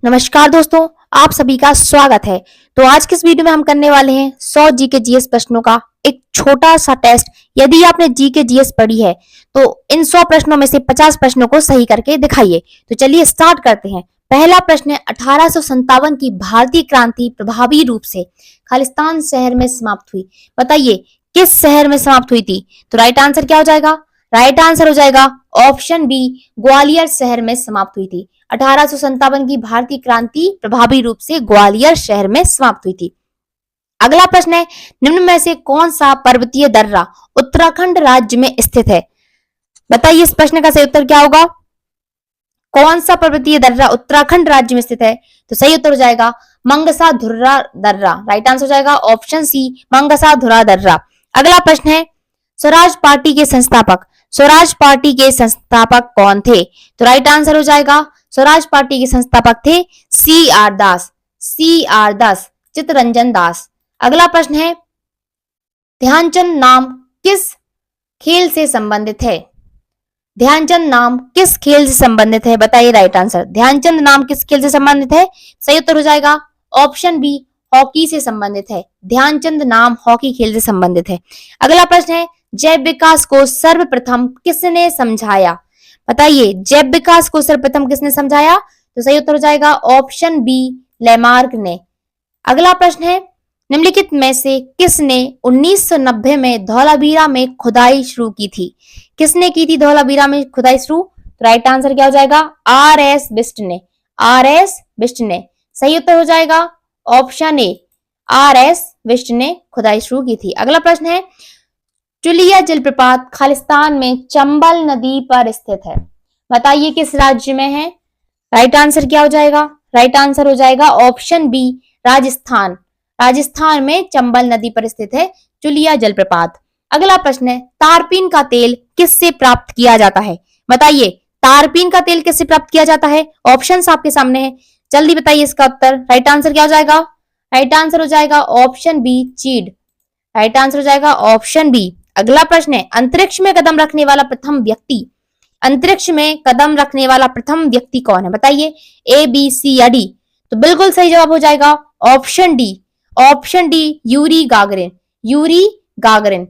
नमस्कार दोस्तों, आप सभी का स्वागत है। तो आज के इस वीडियो में हम करने वाले हैं 100 जीके जीएस प्रश्नों का एक छोटा सा टेस्ट। यदि आपने जीके जीएस पढ़ी है तो इन 100 प्रश्नों में से 50 प्रश्नों को सही करके दिखाइए। तो चलिए स्टार्ट करते हैं। पहला प्रश्न है, 1857 की भारतीय क्रांति प्रभावी रूप से खालिस्तान शहर में समाप्त हुई। बताइए किस शहर में समाप्त हुई थी। तो राइट आंसर क्या हो जाएगा? राइट आंसर हो जाएगा ऑप्शन बी, ग्वालियर शहर में समाप्त हुई थी। 1857 की भारतीय क्रांति प्रभावी रूप से ग्वालियर शहर में समाप्त हुई थी। अगला प्रश्न है, निम्न में से कौन सा पर्वतीय दर्रा उत्तराखंड राज्य में स्थित है। बताइए इस प्रश्न का सही उत्तर क्या होगा? कौन सा पर्वतीय दर्रा उत्तराखंड राज्य में स्थित है? तो सही उत्तर हो जाएगा मंगसा धुर्रा दर्रा। राइट आंसर हो जाएगा ऑप्शन सी, मंगसा धुर्रा दर्रा। अगला प्रश्न है, स्वराज पार्टी के संस्थापक कौन थे? तो राइट आंसर हो जाएगा स्वराज पार्टी के संस्थापक थे सी आर दास, चित्तरंजन दास। अगला प्रश्न है, ध्यानचंद नाम किस खेल से संबंधित है? ध्यानचंद नाम किस खेल से संबंधित है? बताइए राइट आंसर। ध्यानचंद नाम किस खेल से संबंधित है? सही उत्तर हो जाएगा ऑप्शन बी, हॉकी से संबंधित है। ध्यानचंद नाम हॉकी खेल से संबंधित है। अगला प्रश्न है, जैव विकास को सर्वप्रथम किसने समझाया? बताइए जैव विकास को सर्वप्रथम किसने समझाया? तो सही उत्तर हो जाएगा ऑप्शन बी, लेमार्क ने। अगला प्रश्न है, निम्नलिखित में से किसने 1990 में धौलावीरा में खुदाई शुरू की थी? किसने की थी धौलावीरा में खुदाई शुरू? तो राइट आंसर क्या हो जाएगा? आर.एस. बिष्ट ने। सही उत्तर हो जाएगा ऑप्शन ए, आर.एस. बिष्ट ने खुदाई शुरू की थी। अगला प्रश्न है, चुलिया जलप्रपात खालिस्तान में चंबल नदी पर स्थित है। बताइए किस राज्य में है? राइट आंसर क्या हो जाएगा? राइट आंसर हो जाएगा ऑप्शन बी, राजस्थान में चंबल नदी पर स्थित है चुलिया जलप्रपात। अगला प्रश्न है, तारपीन का तेल किससे प्राप्त किया जाता है? बताइए तारपीन का तेल किससे प्राप्त किया जाता है? ऑप्शंस आपके सामने है, जल्दी बताइए इसका उत्तर। राइट आंसर क्या हो जाएगा? राइट आंसर हो जाएगा ऑप्शन बी, चीड़। राइट आंसर हो जाएगा ऑप्शन बी। अगला प्रश्न है, अंतरिक्ष में कदम रखने वाला प्रथम व्यक्ति कौन है? बताइए ए, बी, सी या डी। तो बिल्कुल सही जवाब हो जाएगा ऑप्शन डी, यूरी गागरिन।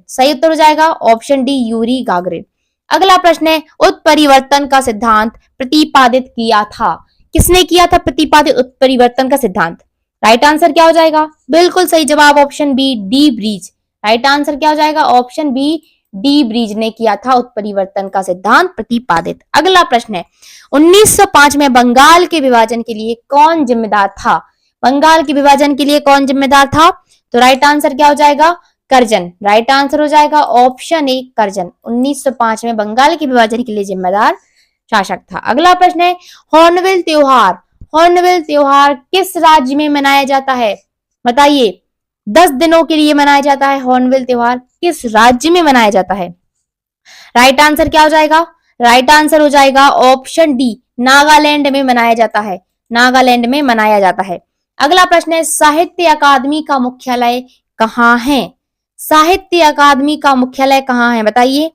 सही उत्तर हो जाएगा ऑप्शन डी, यूरी गागरिन। अगला प्रश्न है, उत्परिवर्तन का सिद्धांत प्रतिपादित किया था। किसने किया था प्रतिपादित उत्परिवर्तन का सिद्धांत? राइट आंसर क्या हो जाएगा? बिल्कुल सही जवाब ऑप्शन बी, डी ब्रीज। राइट आंसर क्या हो जाएगा? ऑप्शन बी, डी ब्रीज ने किया था उत्परिवर्तन का सिद्धांत प्रतिपादित। अगला प्रश्न है, 1905 में बंगाल के विभाजन के लिए कौन जिम्मेदार था? बंगाल के विभाजन के लिए कौन जिम्मेदार था? तो राइट आंसर क्या हो जाएगा? कर्जन। राइट आंसर हो जाएगा ऑप्शन ए, कर्जन। 1905 में बंगाल के विभाजन के लिए जिम्मेदार शासक था। अगला प्रश्न है, हॉर्नबिल त्योहार किस राज्य में मनाया जाता है? बताइए 10 दिनों के लिए मनाया जाता है हॉर्नबिल त्योहार, किस राज्य में मनाया जाता है? राइट आंसर क्या हो जाएगा? राइट आंसर हो जाएगा ऑप्शन डी, नागालैंड में मनाया जाता है। नागालैंड में मनाया जाता है। अगला प्रश्न है, साहित्य अकादमी का मुख्यालय कहाँ है? साहित्य अकादमी का मुख्यालय कहाँ है? बताइए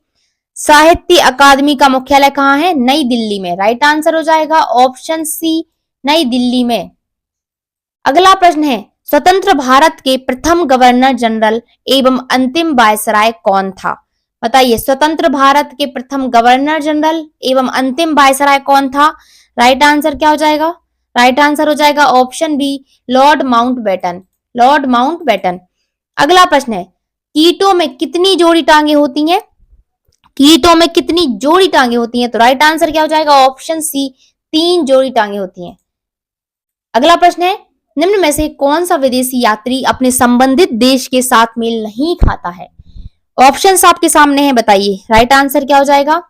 साहित्य अकादमी का मुख्यालय कहाँ है? नई दिल्ली में। राइट आंसर हो जाएगा ऑप्शन सी, नई दिल्ली में। अगला प्रश्न है, स्वतंत्र भारत के प्रथम गवर्नर जनरल एवं अंतिम वायसराय कौन था? बताइए स्वतंत्र भारत के प्रथम गवर्नर जनरल एवं अंतिम वायसराय कौन था? राइट आंसर क्या हो जाएगा? राइट आंसर हो जाएगा ऑप्शन बी, लॉर्ड माउंटबेटन। अगला प्रश्न है, कीटों में कितनी जोड़ी टांगे होती हैं? कीटों में कितनी जोड़ी टांगे होती हैं? तो राइट आंसर क्या हो जाएगा? ऑप्शन सी, 3 जोड़ी टांगे होती हैं। अगला प्रश्न है, निम्न में से कौन सा विदेशी यात्री अपने संबंधित देश के साथ मेल नहीं खाता है? ऑप्शंस आपके सामने हैं, बताइए राइट आंसर क्या हो जाएगा?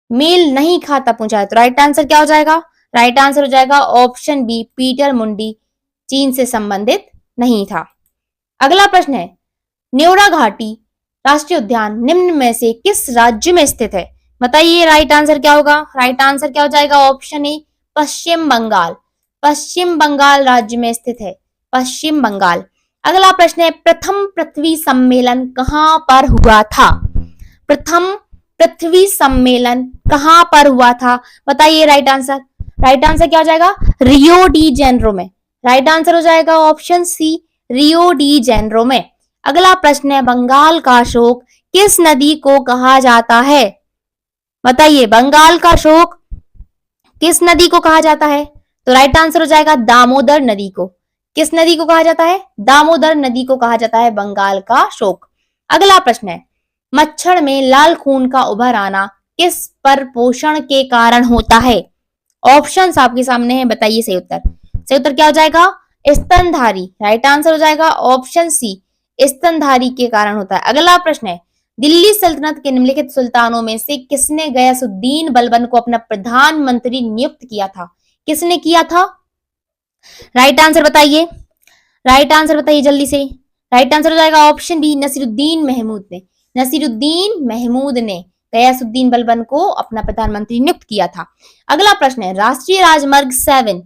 मेल नहीं खाता पूछा है तो राइट आंसर क्या हो जाएगा? राइट आंसर हो जाएगा ऑप्शन बी, पीटर मुंडी चीन से संबंधित नहीं था। अगला प्रश्न है, न्योरा घाटी राष्ट्रीय उद्यान निम्न में से किस राज्य में स्थित है? बताइए राइट आंसर क्या होगा? राइट आंसर क्या हो जाएगा? ऑप्शन ए, पश्चिम बंगाल राज्य में स्थित है, पश्चिम बंगाल। अगला प्रश्न है, प्रथम पृथ्वी सम्मेलन कहां पर हुआ था? प्रथम पृथ्वी सम्मेलन कहां पर हुआ था? बताइए राइट आंसर। राइट आंसर क्या हो जाएगा? रियो डी जेनरो में। राइट आंसर हो जाएगा option C, Rio de Janeiro में। अगला प्रश्न है, बंगाल का अशोक किस नदी को कहा जाता है? बताइए, बंगाल का अशोक किस नदी को कहा जाता है? तो राइट आंसर हो जाएगा दामोदर नदी को। किस नदी को कहा जाता है? दामोदर नदी को कहा जाता है बंगाल का अशोक। अगला प्रश्न है, मच्छर में लाल खून का उभर आना किस परपोषण के कारण होता है? ऑप्शंस आपके सामने है, बताइए सही उत्तर। सही उत्तर क्या हो जाएगा? स्तनधारी। राइट आंसर हो जाएगा ऑप्शन सी, स्तनधारी के कारण होता है। अगला प्रश्न है, दिल्ली सल्तनत के निम्नलिखित सुल्तानों में से किसने गयासुद्दीन बलबन को अपना प्रधानमंत्री नियुक्त किया था? किसने किया था? राइट आंसर बताइए। राइट आंसर बताइए जल्दी से। राइट आंसर हो जाएगा ऑप्शन बी, नसीरुद्दीन महमूद ने। नसीरुद्दीन महमूद ने गयासुद्दीन बलबन को अपना प्रधानमंत्री नियुक्त किया था। अगला प्रश्न है, राष्ट्रीय राजमार्ग 7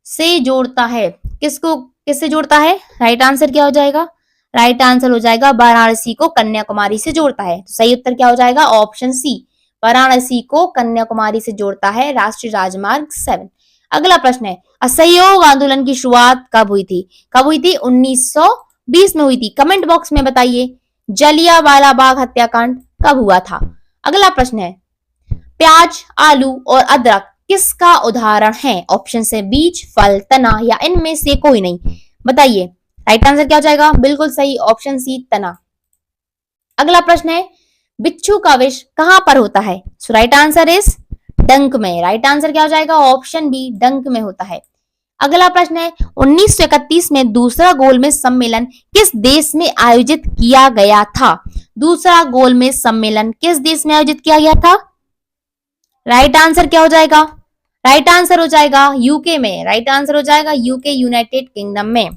से जोड़ता है किसको? किससे जोड़ता है? राइट आंसर क्या हो जाएगा? राइट आंसर हो जाएगा वाराणसी को कन्याकुमारी से जोड़ता है। तो सही उत्तर क्या हो जाएगा? ऑप्शन सी, वाराणसी को कन्याकुमारी से जोड़ता है राष्ट्रीय राजमार्ग 7। अगला प्रश्न है, असहयोग आंदोलन की शुरुआत कब हुई थी? कब हुई थी? 1920 में हुई थी। कमेंट बॉक्स में बताइए, जलियांवाला बाग हत्याकांड कब हुआ था? अगला प्रश्न है, प्याज, आलू और अदरक किसका उदाहरण है? ऑप्शन से बीज, फल, तना या इनमें से कोई नहीं। बताइए, राइट आंसर क्या हो जाएगा? बिल्कुल सही, ऑप्शन सी, तना। अगला प्रश्न है, बिच्छू का विष कहां पर होता है? सो राइट आंसर इज डंक में। राइट आंसर क्या हो जाएगा? ऑप्शन बी, डंक में होता है। अगला प्रश्न है, 1931 में दूसरा गोलमेज सम्मेलन किस देश में आयोजित किया गया था? दूसरा गोलमेज सम्मेलन किस देश में आयोजित किया गया था? राइट आंसर क्या हो जाएगा? राइट आंसर हो जाएगा यूके में। राइट आंसर हो जाएगा यूके, यूनाइटेड किंगडम में।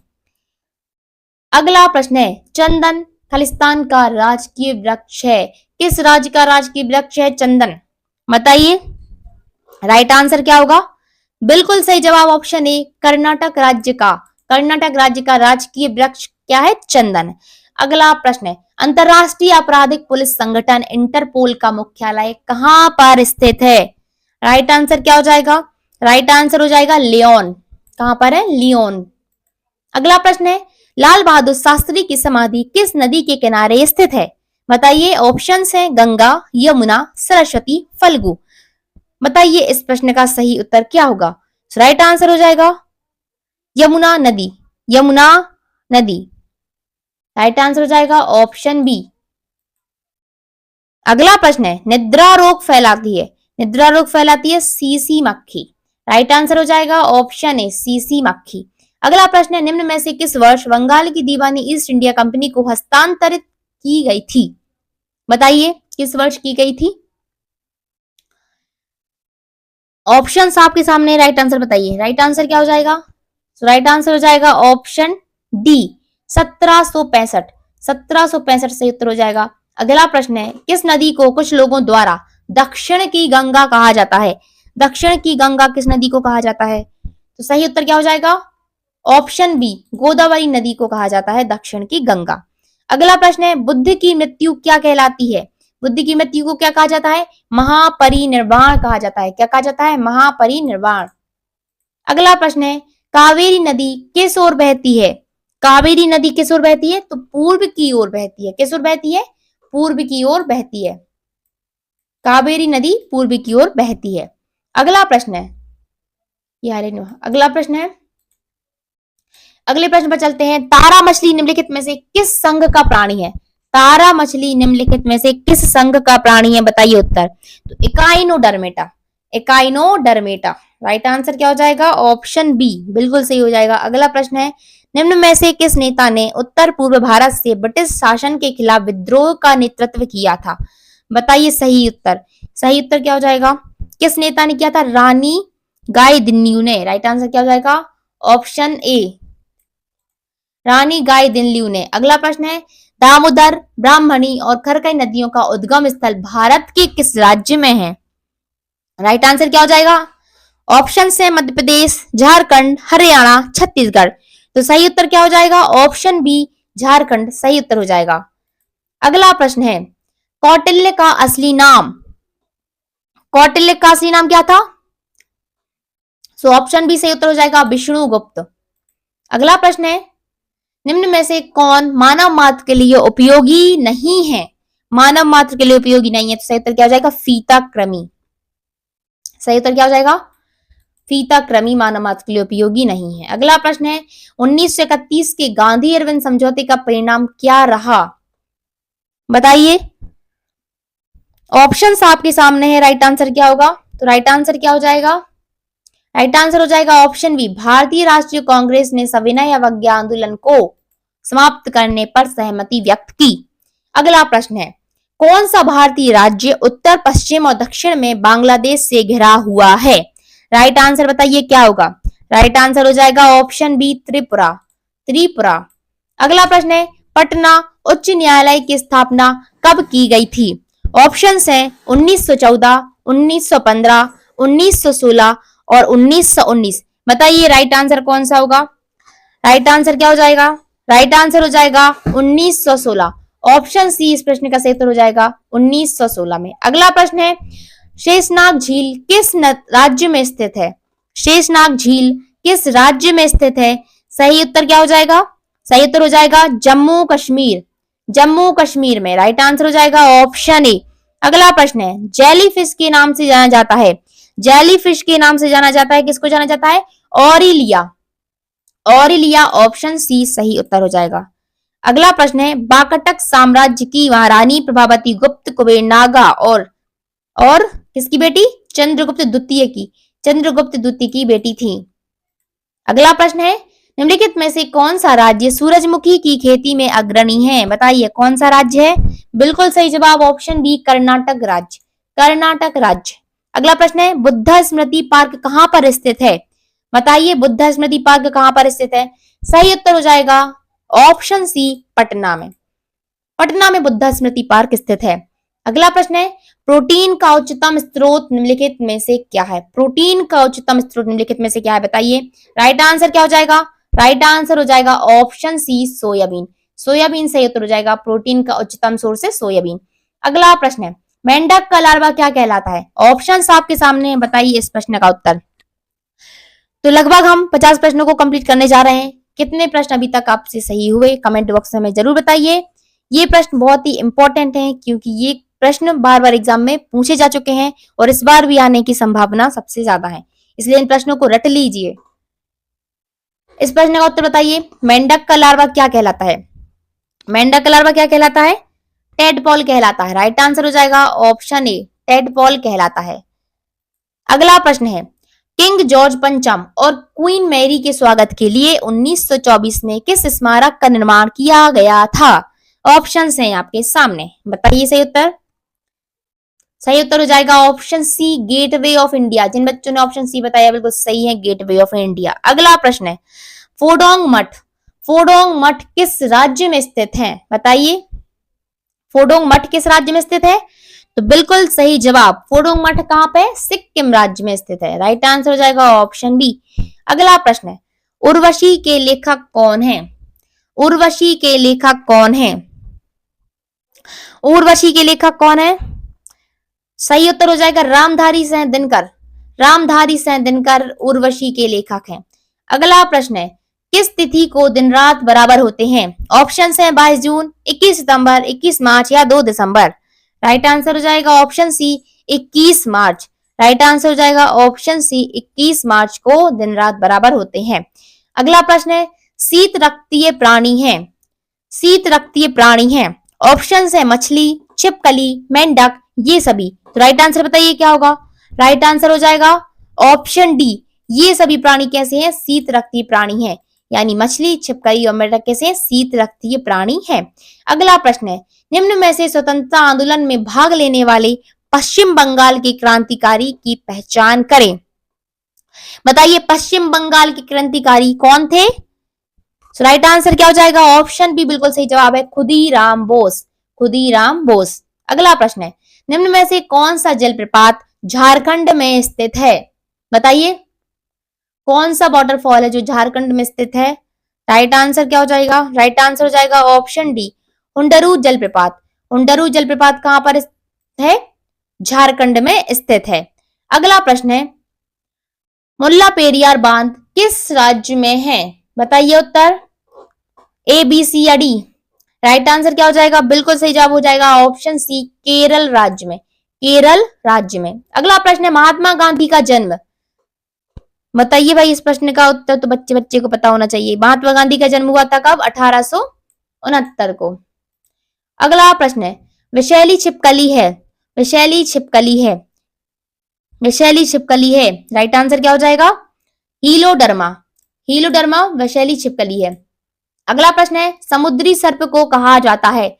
अगला प्रश्न है, चंदन खालिस्तान का राजकीय वृक्ष है। किस राज्य का राजकीय वृक्ष है चंदन? बताइए, राइट आंसर क्या होगा? बिल्कुल सही जवाब ऑप्शन ए, कर्नाटक राज्य का। कर्नाटक राज्य का राजकीय वृक्ष क्या है? चंदन। अगला प्रश्न है, अंतरराष्ट्रीय आपराधिक पुलिस संगठन इंटरपोल का मुख्यालय कहां पर स्थित है? राइट आंसर क्या हो जाएगा? राइट आंसर हो जाएगा लियोन। कहां पर है? लियोन। अगला प्रश्न है, लाल बहादुर शास्त्री की समाधि किस नदी के किनारे स्थित है? बताइए, ऑप्शंस हैं गंगा, यमुना, सरस्वती, फल्गु। बताइए इस प्रश्न का सही उत्तर क्या होगा? राइट आंसर हो जाएगा यमुना नदी। यमुना नदी। राइट आंसर हो जाएगा ऑप्शन बी। अगला प्रश्न है, निद्रा रोग फैलाती है। निद्रा रोग फैलाती है सीसी मक्खी। राइट आंसर हो जाएगा ऑप्शन ए, सीसी मक्खी। अगला प्रश्न है, निम्न में से किस वर्ष बंगाल की दीवानी ईस्ट इंडिया कंपनी को हस्तांतरित की गई थी? बताइए, किस वर्ष की गई थी? ऑप्शंस आपके सामने, राइट आंसर बताइए। राइट आंसर क्या हो जाएगा? राइट आंसर हो जाएगा ऑप्शन डी, 1765। 1765 सही उत्तर हो जाएगा। अगला प्रश्न है, किस नदी को कुछ लोगों द्वारा दक्षिण की गंगा कहा जाता है? दक्षिण की गंगा किस नदी को कहा जाता है? तो सही उत्तर क्या हो जाएगा? ऑप्शन बी, गोदावरी नदी को कहा जाता है दक्षिण की गंगा। अगला प्रश्न है, बुद्ध की मृत्यु क्या कहलाती है? बुद्ध की मृत्यु को क्या कहा जाता है? महापरिनिर्वाण कहा जाता है। क्या कहा जाता है? महापरिनिर्वाण। अगला प्रश्न है, कावेरी नदी किस ओर बहती है? कावेरी नदी किस ओर बहती है? तो पूर्व की ओर बहती है। किस ओर बहती है? पूर्व की ओर बहती है। कावेरी नदी पूर्व की ओर बहती है। अगला प्रश्न है, अगला प्रश्न है, अगले प्रश्न पर चलते हैं, तारा मछली निम्नलिखित में से किस संघ का प्राणी है? तारा मछली निम्नलिखित में से किस संघ का प्राणी है? बताइए उत्तर। तो इकाइनोडर्मेटा। इकाइनोडर्मेटा। राइट आंसर क्या हो जाएगा? ऑप्शन बी, बिल्कुल सही हो जाएगा। अगला प्रश्न है, निम्न में से किस नेता ने उत्तर पूर्व भारत से ब्रिटिश शासन के खिलाफ विद्रोह का नेतृत्व किया था? बताइए सही उत्तर। सही उत्तर क्या हो जाएगा? किस नेता ने किया था? रानी गाइदिन्यू ने। राइट आंसर क्या हो जाएगा? ऑप्शन ए, रानी गाइदिन्यू ने। अगला प्रश्न है, दामोदर, ब्राह्मणी और खरकई नदियों का उद्गम स्थल भारत के किस राज्य में है? राइट आंसर क्या हो जाएगा? ऑप्शन है मध्य प्रदेश, झारखंड, हरियाणा, छत्तीसगढ़। तो सही उत्तर क्या हो जाएगा? ऑप्शन बी, झारखंड सही उत्तर हो जाएगा। अगला प्रश्न है, कौटिल्य का असली नाम। कौटिल्य का असली नाम क्या था? सो ऑप्शन बी सही उत्तर हो जाएगा विष्णुगुप्त। अगला प्रश्न है, निम्न में से कौन मानव मात्र के लिए उपयोगी नहीं है? मानव मात्र के लिए उपयोगी नहीं है, तो सही उत्तर क्या हो जाएगा? फीताकृमि। सही उत्तर क्या हो जाएगा? फीताकृमि मानव मात्र के लिए उपयोगी नहीं है। अगला प्रश्न है, 1931 के गांधी अरविंद समझौते का परिणाम क्या रहा? बताइए। ऑप्शंस आपके सामने है, राइट आंसर क्या होगा? तो राइट आंसर क्या हो जाएगा? राइट आंसर हो जाएगा ऑप्शन बी, भारतीय राष्ट्रीय कांग्रेस ने सविनय अवज्ञा आंदोलन को समाप्त करने पर सहमति व्यक्त की। अगला प्रश्न है, कौन सा भारतीय राज्य उत्तर पश्चिम और दक्षिण में बांग्लादेश से घिरा हुआ है? राइट आंसर बताइए क्या होगा? राइट आंसर हो जाएगा ऑप्शन बी, त्रिपुरा। त्रिपुरा। अगला प्रश्न है, पटना उच्च न्यायालय की स्थापना कब की गई थी? ऑप्शंस हैं 1914, 1915, 1916 और 1919। बताइए राइट आंसर कौन सा होगा? राइट आंसर क्या हो जाएगा? राइट आंसर हो जाएगा 1916। ऑप्शन सी इस प्रश्न का सही उत्तर हो जाएगा 1916 में। अगला प्रश्न है, शेषनाग झील किस राज्य में स्थित है? शेषनाग झील किस राज्य में स्थित है? सही उत्तर क्या हो जाएगा? सही उत्तर हो जाएगा जम्मू कश्मीर। जम्मू कश्मीर में। राइट आंसर हो जाएगा ऑप्शन ए। अगला प्रश्न है, जेलीफिश के नाम से जाना जाता है। जेलीफिश के नाम से जाना जाता है, किसको जाना जाता है? ऑरिलिया। ऑरिलिया। ऑप्शन सी सही उत्तर हो जाएगा। अगला प्रश्न है, बाकटक साम्राज्य की महारानी प्रभावती गुप्त कुबेर नागा और किसकी बेटी? चंद्रगुप्त द्वितीय की। चंद्रगुप्त द्वितीय की बेटी थी। अगला प्रश्न है, निम्नलिखित में से कौन सा राज्य सूरजमुखी की खेती में अग्रणी है? बताइए कौन सा राज्य है? बिल्कुल सही जवाब ऑप्शन बी, कर्नाटक राज्य। कर्नाटक राज्य। अगला प्रश्न है, बुद्ध स्मृति पार्क कहां पर स्थित है? बताइए बुद्ध स्मृति पार्क कहां पर स्थित है? सही उत्तर हो जाएगा ऑप्शन सी, पटना में। पटना में बुद्ध स्मृति पार्क स्थित है। अगला प्रश्न है, प्रोटीन का उच्चतम स्रोत निम्नलिखित में से क्या है? प्रोटीन का उच्चतम स्रोत निम्नलिखित में से क्या है? बताइए। राइट आंसर क्या हो जाएगा? राइट आंसर हो जाएगा ऑप्शन सी, सोयाबीन। सोयाबीन सही उत्तर हो जाएगा। प्रोटीन का उच्चतम सोर्स है सोयाबीन। अगला प्रश्न है, मेंढक का लार्वा क्या कहलाता है? ऑप्शंस आपके सामने है, बताइए इस प्रश्न का उत्तर। तो लगभग हम 50 प्रश्नों को कंप्लीट करने जा रहे हैं। कितने प्रश्न अभी तक आपसे सही हुए कमेंट बॉक्स में जरूर बताइए। ये प्रश्न बहुत ही इंपॉर्टेंट हैं क्योंकि ये प्रश्न बार बार एग्जाम में पूछे जा चुके हैं और इस बार भी आने की संभावना सबसे ज्यादा है, इसलिए इन प्रश्नों को रट लीजिए। इस प्रश्न का उत्तर बताइए, मेंढक का लार्वा क्या कहलाता है? मेंढक का लार्वा क्या कहलाता है? टेडपॉल कहलाता है। राइट आंसर हो जाएगा ऑप्शन ए, टेडपॉल कहलाता है। अगला प्रश्न है, किंग जॉर्ज पंचम और क्वीन मैरी के स्वागत के लिए 1924 में किस स्मारक का निर्माण किया गया था? ऑप्शंस हैं आपके सामने, बताइए सही उत्तर। सही उत्तर हो जाएगा option C, gateway of India. जिन बच्चों ने ऑप्शन सी बताया बिल्कुल सही है, गेटवे ऑफ इंडिया। अगला प्रश्न है, फोडोंग मठ। फोडोंग मठ किस राज्य में स्थित है? बताइए फोडोंग मठ किस राज्य में स्थित है? तो बिल्कुल सही जवाब, फोडोंग मठ कहां पे? सिक्किम राज्य में स्थित है। राइट आंसर हो जाएगा ऑप्शन बी। अगला प्रश्न है, उर्वशी के लेखक कौन है? उर्वशी के लेखक कौन है? उर्वशी के लेखक कौन है? सही उत्तर हो जाएगा रामधारी सिंह दिनकर। रामधारी सिंह दिनकर उर्वशी के लेखक हैं। अगला प्रश्न है, किस तिथि को दिन रात बराबर होते हैं? ऑप्शन है 22 जून, 21 सितंबर, 21 मार्च या 2 दिसंबर। राइट आंसर हो जाएगा ऑप्शन सी, 21 मार्च। राइट आंसर हो जाएगा ऑप्शन सी, 21 मार्च को दिन रात बराबर होते हैं। अगला प्रश्न है, शीत रक्तीय प्राणी है। शीत रक्तीय प्राणी है। ऑप्शन है मछली, छिपकली, मेंढक, ये सभी। तो राइट आंसर बताइए क्या होगा? राइट आंसर हो जाएगा ऑप्शन डी, ये सभी प्राणी कैसे हैं? शीत रक्तीय प्राणी है। यानी मछली, छिपकली और मेंढक कैसे हैं? शीत रक्तीय प्राणी है। अगला प्रश्न है, निम्न में से स्वतंत्रता आंदोलन में भाग लेने वाले पश्चिम बंगाल के क्रांतिकारी की पहचान करें। बताइए पश्चिम बंगाल के क्रांतिकारी कौन थे? राइट आंसर क्या हो जाएगा? ऑप्शन बी बिल्कुल सही जवाब है, खुदीराम बोस। खुदीराम बोस। अगला प्रश्न है, निम्न में से कौन सा जलप्रपात झारखंड में स्थित है? बताइए कौन सा वाटरफॉल है जो झारखंड में स्थित है? राइट आंसर क्या हो जाएगा? राइट आंसर हो जाएगा ऑप्शन डी, हुंडरू जलप्रपात। हुंडरू जलप्रपात कहां पर है? झारखंड में स्थित है। अगला प्रश्न है, मुल्ला पेरियार बांध किस राज्य में है? बताइए उत्तर। ए, बी, सी या डी? राइट आंसर क्या हो जाएगा? बिल्कुल सही जवाब हो जाएगा ऑप्शन सी, केरल राज्य में। केरल राज्य में। अगला प्रश्न है, महात्मा गांधी का जन्म। बताइए भाई, इस प्रश्न का उत्तर तो बच्चे बच्चे को पता होना चाहिए। महात्मा गांधी का जन्म हुआ था कब? 1869 को। अगला प्रश्न है, विषैली छिपकली है। विषैली छिपकली है। विषैली छिपकली है। राइट आंसर क्या हो जाएगा? हीलोडर्मा। हीलोडर्मा विषैली छिपकली है। अगला प्रश्न है, समुद्री सर्प को कहा जाता है।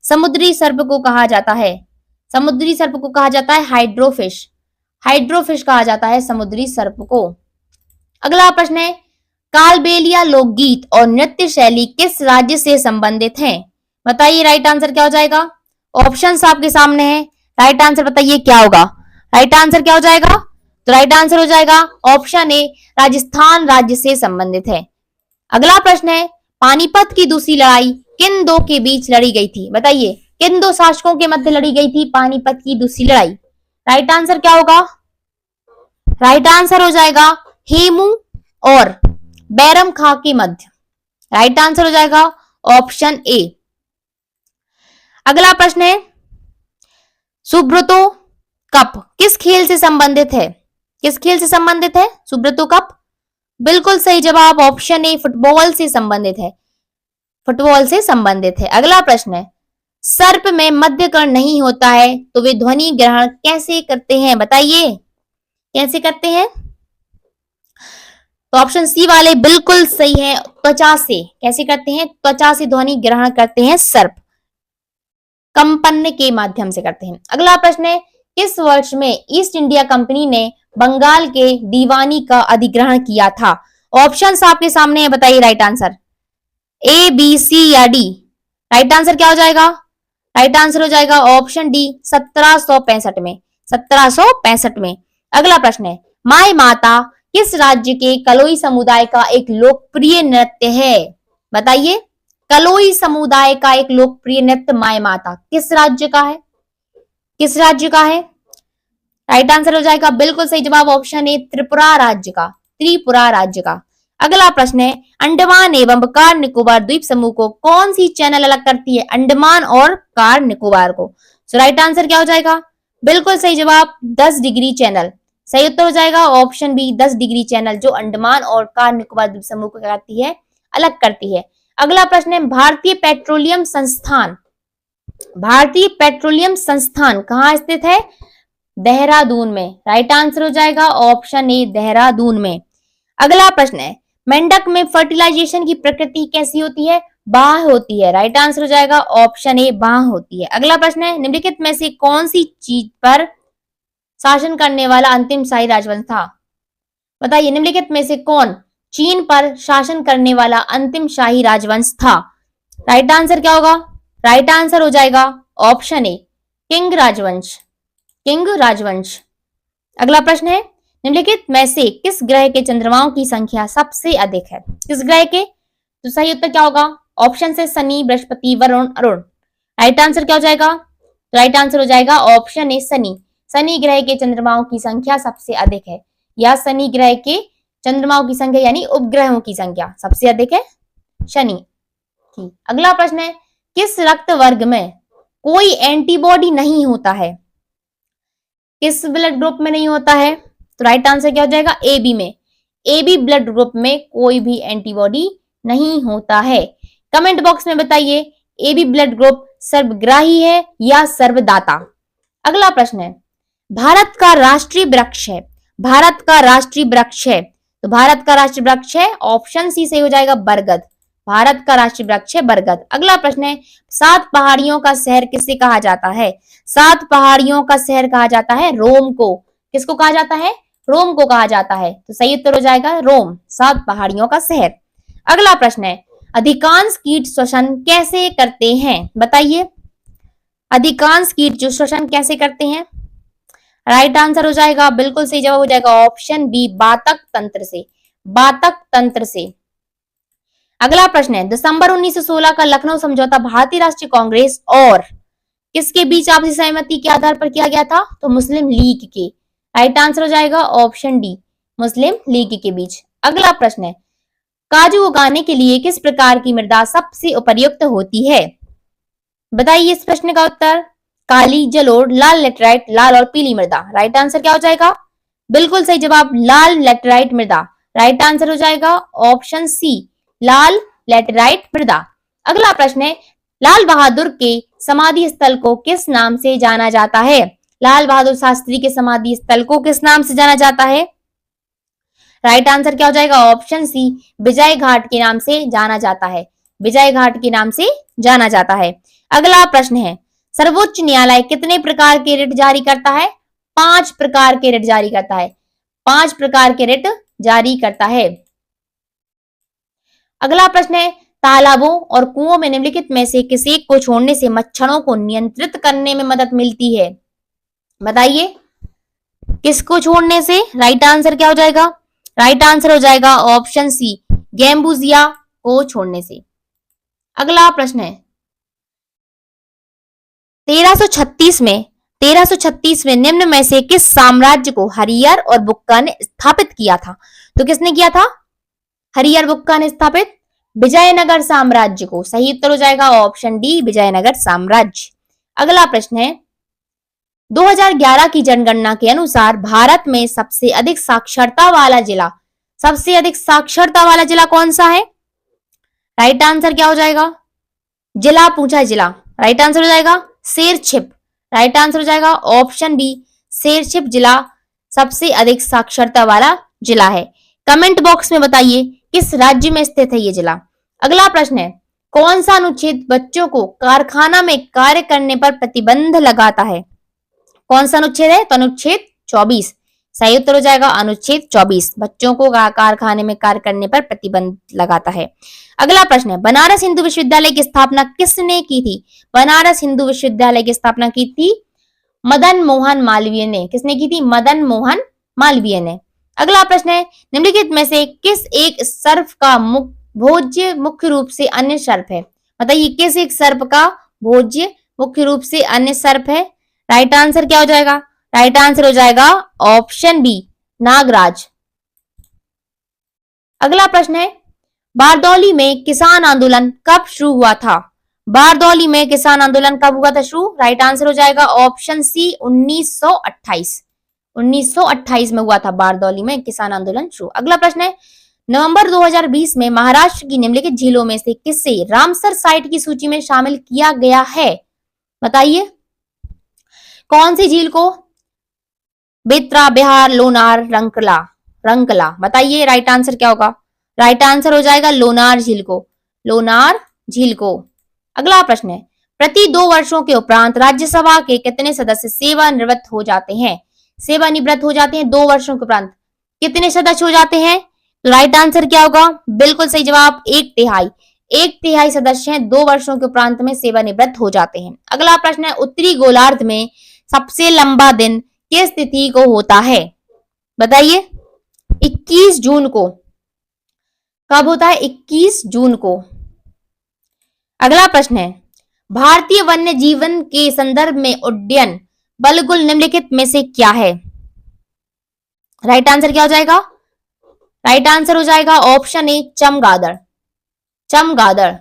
समुद्री सर्प को कहा जाता है। समुद्री सर्प को कहा जाता है हाइड्रोफिश। हाइड्रोफिश कहा जाता है समुद्री सर्प को। अगला प्रश्न है, कालबेलिया लोकगीत और नृत्य शैली किस राज्य से संबंधित है? बताइए राइट आंसर क्या हो जाएगा? ऑप्शंस आपके सामने है। राइट आंसर बताइए क्या होगा? राइट आंसर क्या हो जाएगा? तो राइट आंसर हो जाएगा ऑप्शन ए, राजस्थान राज्य से संबंधित है। अगला प्रश्न है, पानीपत की दूसरी लड़ाई किन दो के बीच लड़ी गई थी? बताइए, किन दो शासकों के मध्य लड़ी गई थी पानीपत की दूसरी लड़ाई? राइट आंसर क्या होगा? राइट आंसर हो जाएगा हेमू और बैरम खां के मध्य। राइट आंसर हो जाएगा ऑप्शन ए। अगला प्रश्न है, सुब्रतो कप किस खेल से संबंधित है? किस खेल से संबंधित है सुब्रतो कप? बिल्कुल सही जवाब ऑप्शन ए, फुटबॉल से संबंधित है। फुटबॉल से संबंधित है। अगला प्रश्न है, सर्प में मध्य कर्ण नहीं होता है तो वे ध्वनि ग्रहण कैसे करते हैं? बताइए कैसे करते हैं? तो ऑप्शन सी वाले बिल्कुल सही है, त्वचा से। कैसे करते हैं? त्वचा से ध्वनि ग्रहण करते हैं सर्प, कंपन के माध्यम से करते हैं। अगला प्रश्न है, किस वर्ष में ईस्ट इंडिया कंपनी ने बंगाल के दीवानी का अधिग्रहण किया था? ऑप्शंस आपके सामने है, बताइए राइट आंसर। ए, बी, सी या डी? राइट आंसर क्या हो जाएगा? राइट आंसर हो जाएगा ऑप्शन डी, 1765 में। 1765 में। अगला प्रश्न है, माय माता किस राज्य के कलोई समुदाय का एक लोकप्रिय नृत्य है? बताइए, कलोई समुदाय का एक लोकप्रिय नृत्य माय माता किस राज्य का है? किस राज्य का है? राइट आंसर हो जाएगा बिल्कुल सही जवाब ऑप्शन ए, त्रिपुरा राज्य का। त्रिपुरा राज्य का। अगला प्रश्न है, अंडमान एवं कार निकोबार द्वीप समूह को कौन सी चैनल अलग करती है? अंडमान और कार निकोबार को। सो राइट आंसर क्या हो जाएगा? बिल्कुल सही जवाब 10 डिग्री चैनल। सही उत्तर हो जाएगा ऑप्शन बी, 10 डिग्री चैनल, जो अंडमान और कार निकोबार द्वीप समूह को क्या करती है? अलग करती है। अगला प्रश्न है, भारतीय पेट्रोलियम संस्थान। भारतीय पेट्रोलियम संस्थान कहाँ स्थित है? देहरादून में। राइट आंसर हो जाएगा ऑप्शन ए, देहरादून में। अगला प्रश्न है, मेंढक में फर्टिलाइजेशन की प्रकृति कैसी होती है? बाह होती है। राइट आंसर हो जाएगा ऑप्शन ए, बाह होती है। अगला प्रश्न है, निम्नलिखित में से कौन सी चीज पर शासन करने वाला अंतिम शाही राजवंश था? बताइए, निम्नलिखित में से कौन चीन पर शासन करने वाला अंतिम शाही राजवंश था? राइट आंसर क्या होगा? राइट आंसर हो जाएगा ऑप्शन ए, किंग राजवंश। किंग राजवंश। अगला प्रश्न है, निम्नलिखित में से किस ग्रह के चंद्रमाओं की संख्या सबसे अधिक है? किस ग्रह के? तो सही उत्तर क्या होगा? ऑप्शन से शनि, बृहस्पति, वरुण, अरुण। राइट आंसर क्या हो जाएगा? राइट आंसर हो जाएगा ऑप्शन ए, शनि। शनि ग्रह के चंद्रमाओं की संख्या सबसे अधिक है, या शनि ग्रह के चंद्रमाओं की संख्या यानी उपग्रहों की संख्या सबसे अधिक है शनि की। अगला प्रश्न है, किस रक्त वर्ग में कोई एंटीबॉडी नहीं होता है? किस ब्लड ग्रुप में नहीं होता है? तो राइट आंसर क्या हो जाएगा? ए बी में। ए बी ब्लड ग्रुप में कोई भी एंटीबॉडी नहीं होता है। कमेंट बॉक्स में बताइए, ए बी ब्लड ग्रुप सर्वग्राही है या सर्वदाता? अगला प्रश्न है, भारत का राष्ट्रीय वृक्ष है। भारत का राष्ट्रीय वृक्ष है, तो भारत का राष्ट्रीय वृक्ष है ऑप्शन सी सही हो जाएगा, बरगद। भारत का राष्ट्रीय वृक्ष है बरगद। अगला प्रश्न है, 7 पहाड़ियों का शहर किसे कहा जाता है? 7 पहाड़ियों का शहर कहा जाता है रोम को। किसको कहा जाता है? रोम को कहा जाता है। तो सही उत्तर हो जाएगा रोम, 7 पहाड़ियों का शहर। अगला प्रश्न है, अधिकांश कीट श्वसन कैसे करते हैं? बताइए, अधिकांश कीट जो श्वसन कैसे करते हैं? राइट आंसर हो जाएगा बिल्कुल सही जवाब हो जाएगा ऑप्शन बी, बातक तंत्र से। बातक तंत्र से। अगला प्रश्न है, दिसंबर 1916 का लखनऊ समझौता भारतीय राष्ट्रीय कांग्रेस और किसके बीच आपसी सहमति के आधार पर किया गया था? तो मुस्लिम लीग के। राइट आंसर हो जाएगा ऑप्शन डी, मुस्लिम लीग के बीच। अगला प्रश्न है, काजू उगाने के लिए किस प्रकार की मृदा सबसे उपयुक्त होती है? बताइए इस प्रश्न का उत्तर। काली, जलोढ़, लाल लेटराइट, लाल और पीली मृदा। राइट आंसर क्या हो जाएगा? बिल्कुल सही जवाब, लाल लेटराइट मृदा। राइट आंसर हो जाएगा ऑप्शन सी, लाल लेटराइट मृदा। अगला प्रश्न है, लाल बहादुर के समाधि स्थल को किस नाम से जाना जाता है? लाल बहादुर शास्त्री के समाधि स्थल को किस नाम से जाना जाता है? राइट आंसर क्या हो जाएगा? ऑप्शन सी, विजय घाट के नाम से जाना जाता है। विजय घाट के नाम से जाना जाता है। अगला प्रश्न है, सर्वोच्च न्यायालय कितने प्रकार के रिट जारी करता है? 5 प्रकार के रिट जारी करता है। 5 प्रकार के रिट जारी करता है। अगला प्रश्न है, तालाबों और कुओं में निम्नलिखित में से किसी को छोड़ने से मच्छरों को नियंत्रित करने में मदद मिलती है? बताइए किसको छोड़ने से? राइट आंसर क्या हो जाएगा? राइट आंसर हो जाएगा ऑप्शन सी, गैम्बुजिया को छोड़ने से। अगला प्रश्न है, 1336 में निम्न में से किस साम्राज्य को हरियर और बुक्का ने स्थापित किया था? तो किसने किया था? हरियर बुक्का ने स्थापित विजयनगर साम्राज्य को। सही उत्तर हो जाएगा ऑप्शन डी, विजयनगर साम्राज्य। अगला प्रश्न है, 2011 की जनगणना के अनुसार भारत में सबसे अधिक साक्षरता वाला जिला कौन सा है? राइट आंसर क्या हो जाएगा? जिला पूछा है, जिला। राइट आंसर हो जाएगा शेरछिप। राइट आंसर हो जाएगा ऑप्शन बी, शेरछिप जिला सबसे अधिक साक्षरता वाला जिला है। कमेंट बॉक्स में बताइए किस राज्य में स्थित है ये जिला। अगला प्रश्न है, कौन सा अनुच्छेद बच्चों को कारखाना में कार्य करने पर प्रतिबंध लगाता है? कौन सा अनुच्छेद है? तो अनुच्छेद 24। सही उत्तर हो जाएगा अनुच्छेद 24, बच्चों को कारखाने में कार्य करने पर प्रतिबंध लगाता है। अगला प्रश्न है, बनारस हिंदू विश्वविद्यालय की स्थापना किसने की थी? बनारस हिंदू विश्वविद्यालय की स्थापना की थी मदन मोहन मालवीय ने। किसने की थी? मदन मोहन मालवीय ने। अगला प्रश्न है, निम्नलिखित में से किस एक सर्प का भोज्य मुख्य रूप से अन्य सर्प है? बताइए किस एक सर्प का भोज्य मुख्य रूप से अन्य सर्प है? राइट आंसर क्या हो जाएगा? राइट आंसर हो जाएगा ऑप्शन बी, नागराज। अगला प्रश्न है, बारदौली में किसान आंदोलन कब शुरू हुआ था? बारदौली में किसान आंदोलन कब हुआ था शुरू? राइट आंसर हो जाएगा ऑप्शन सी, 1928। 1928 में हुआ था बारदौली में किसान आंदोलन शुरू। अगला प्रश्न है, नवंबर 2020 में महाराष्ट्र की निम्नलिखित झीलों में से किसे रामसर साइट की सूची में शामिल किया गया है? बताइए कौन सी झील को? बेत्रा, बिहार, लोनार, रंकला। बताइए राइट आंसर क्या होगा? राइट आंसर हो जाएगा लोनार झील को। लोनार झील को। अगला प्रश्न है, प्रति 2 वर्षों के उपरांत राज्यसभा के कितने सदस्य सेवानिवृत्त हो जाते हैं? सेवानिवृत्त हो जाते हैं 2 वर्षों के उपरांत कितने सदस्य हो जाते हैं? तो राइट आंसर क्या होगा? बिल्कुल सही जवाब, 1/3। 1/3 सदस्य हैं 2 वर्षों के उपरांत में सेवानिवृत्त हो जाते हैं। अगला प्रश्न है, उत्तरी गोलार्ध में सबसे लंबा दिन किस तिथि को होता है? बताइए 21 जून को। कब होता है? 21 जून को। अगला प्रश्न है, भारतीय वन्य जीवन के संदर्भ में उड्डयन बलगुल निम्नलिखित में से क्या है? राइट आंसर क्या हो जाएगा? राइट आंसर हो जाएगा ऑप्शन ए, चमगादड़। चमगादड़।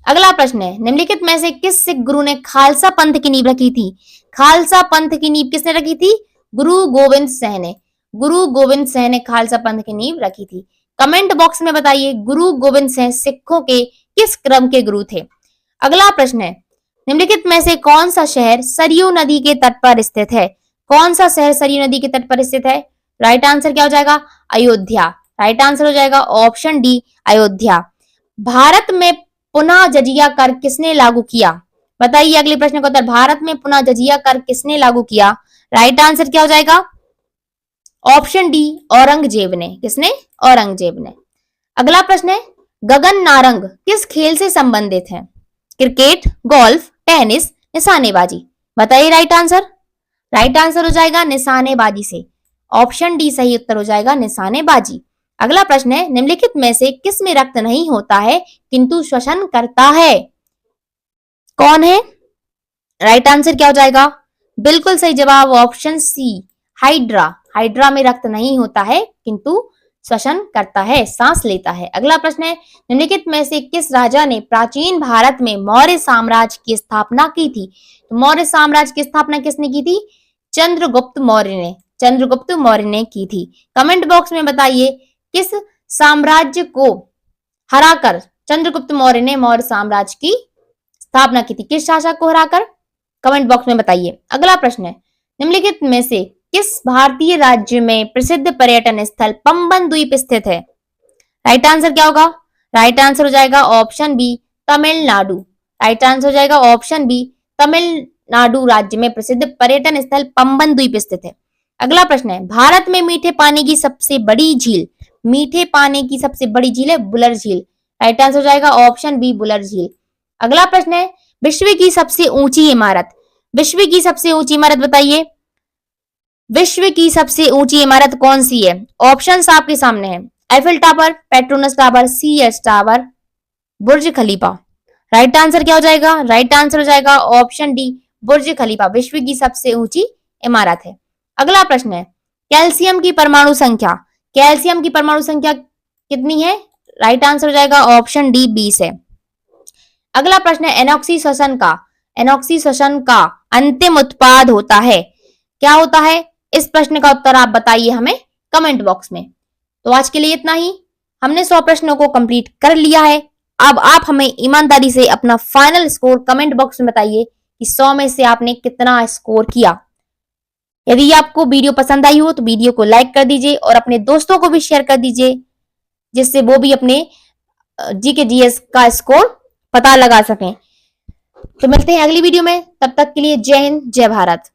अगला प्रश्न है, निम्नलिखित में से किस सिख गुरु ने खालसा पंथ की नींव रखी थी? खालसा पंथ की नींव किसने रखी थी? गुरु गोविंद सिंह ने। गुरु गोविंद सिंह ने खालसा पंथ की नींव रखी थी। कमेंट बॉक्स में बताइए गुरु गोविंद सिंह सिखों के किस क्रम के गुरु थे? अगला प्रश्न है, निम्नलिखित में से कौन सा शहर सरयू नदी के तट पर स्थित है? कौन सा शहर सरयू नदी के तट पर स्थित है? राइट आंसर क्या हो जाएगा? अयोध्या। राइट आंसर हो जाएगा ऑप्शन डी, अयोध्या। भारत में पुनः जजिया कर किसने लागू किया? बताइए अगले प्रश्न का उत्तर। भारत में पुनः जजिया कर किसने लागू किया? राइट आंसर क्या हो जाएगा? ऑप्शन डी, औरंगजेब ने। किसने? औरंगजेब ने। अगला प्रश्न है, गगन नारंग किस खेल से संबंधित है? क्रिकेट, गोल्फ, टेनिस, निशानेबाजी। बताइए राइट आंसर। राइट आंसर हो जाएगा निशानेबाजी से। ऑप्शन डी सही उत्तर हो जाएगा निशानेबाजी। अगला प्रश्न है, निम्नलिखित में से किस में रक्त नहीं होता है किंतु श्वसन करता है? कौन है? राइट आंसर क्या हो जाएगा? बिल्कुल सही जवाब ऑप्शन सी, हाइड्रा। हाइड्रा में रक्त नहीं होता है किंतु श्वसन करता है, सांस लेता है। अगला प्रश्न है, निम्नलिखित में से किस राजा ने प्राचीन भारत में मौर्य साम्राज्य की स्थापना की थी? तो मौर्य साम्राज्य की स्थापना किसने की थी? चंद्रगुप्त मौर्य ने, चंद्रगुप्त मौर्य ने की थी। कमेंट बॉक्स में बताइए किस साम्राज्य को हराकर चंद्रगुप्त मौर्य ने मौर्य साम्राज्य की स्थापना की थी? किस शासक को हराकर? कमेंट बॉक्स में बताइए। अगला प्रश्न है, निम्नलिखित में से किस भारतीय राज्य में प्रसिद्ध पर्यटन स्थल पंबन द्वीप स्थित है? राइट आंसर क्या होगा? राइट आंसर हो जाएगा option B, Tamil Nadu. Right answer हो जाएगा ऑप्शन बी, तमिलनाडु राज्य में प्रसिद्ध पर्यटन स्थल पंबन द्वीप स्थित है। अगला प्रश्न है, भारत में मीठे पानी की सबसे बड़ी झील, मीठे पानी की सबसे बड़ी झील है बुलर झील। राइट आंसर हो जाएगा ऑप्शन बी, बुलर झील। अगला प्रश्न है, विश्व की सबसे ऊंची इमारत, विश्व की सबसे ऊंची इमारत बताइए, विश्व की सबसे ऊंची इमारत कौन सी है? ऑप्शंस आपके सामने है, Eiffel tower, Petronas tower, CS tower, Burj Khalifa. Right answer क्या हो जाएगा? राइट आंसर हो जाएगा ऑप्शन डी, बुर्ज खलीफा विश्व की सबसे ऊंची इमारत है। अगला प्रश्न है, कैल्शियम की परमाणु संख्या, कैल्शियम की परमाणु संख्या कितनी है? राइट आंसर हो जाएगा ऑप्शन डी, 20 है। अगला प्रश्न है, एनॉक्सी श्वसन का, एनॉक्सी श्वसन का अंतिम उत्पाद होता है, क्या होता है? इस प्रश्न का उत्तर आप बताइए हमें कमेंट बॉक्स में। तो आज के लिए इतना ही, हमने 100 प्रश्नों को कंप्लीट कर लिया है। अब आप हमें ईमानदारी से अपना फाइनल स्कोर कमेंट बॉक्स में बताइए कि 100 में से आपने कितना स्कोर किया। यदि आपको वीडियो पसंद आई हो तो वीडियो को लाइक कर दीजिए और अपने दोस्तों को भी शेयर कर दीजिए, जिससे वो भी अपने जीके जीएस का स्कोर पता लगा सकें। तो मिलते हैं अगली वीडियो में, तब तक के लिए जय हिंद, जय भारत।